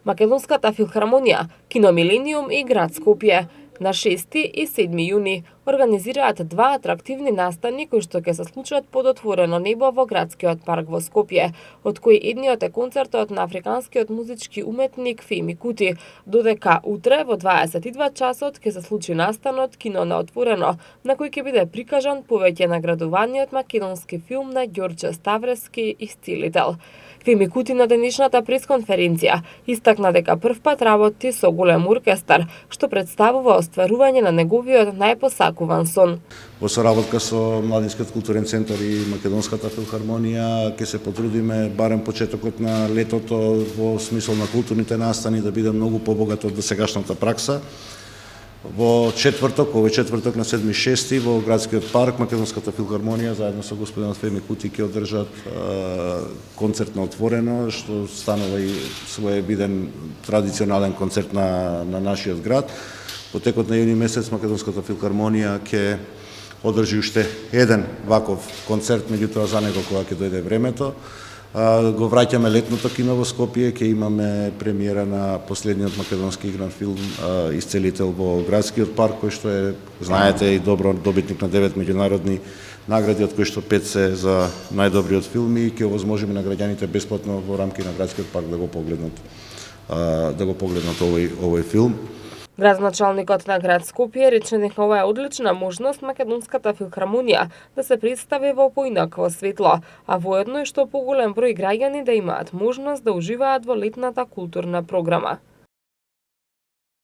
Македонската филхармонија, Кино Милениум и град Скопје. На 6 и 7 јуни организираат два атрактивни настани кои што ќе се случат под отворено небо во градскиот парк во Скопје, од кои едниот е концертот на африканскиот музички уметник Феми Кути, додека утре во 22 часот ќе се случи настанот Кино на отворено, на кој ќе биде прикажан повеќе наградуваниот македонски филм на Ѓорче Ставрески Исцелител. Феми Кути на денешната пресконференција истакна дека првпат работи со голем оркестар, што представува остварување на неговиот најпосакуван сон. Во соработка со Младинскиот културен центар и Македонската филхармонија ќе се потрудиме барем почетокот на летото во смисол на културните настани да биде многу побогат од досегашната пракса. Во четврток, овој четврток на 7-6 во градскиот парк Македонската филхармонија заедно со господинот Феми Кути ќе одржат концерт на отворено, што станува и своевиден традиционален концерт на нашиот град. Во текот на јуни месец Македонската филхармонија ќе одржи уште еден ваков концерт, меѓутоа за него кога ќе дојде времето. Го враќаме летното кино во Скопје, ќе имаме премиера на последниот македонски игран филм Исцелител во градскиот парк, кој што е, знаете и добро, добитник на 9 меѓународни награди, од кои што 5 се за најдобриот филм и ќе овозможиме на граѓаните бесплатно во рамки на градскиот парк да го погледнат овој филм. Градоначалникот на град Скопје рече дека ова е одлична можност Македонската филхармонија да се представи во поинакво светло, а воедно и што поголем број граѓани да имаат можност да уживаат во летната културна програма.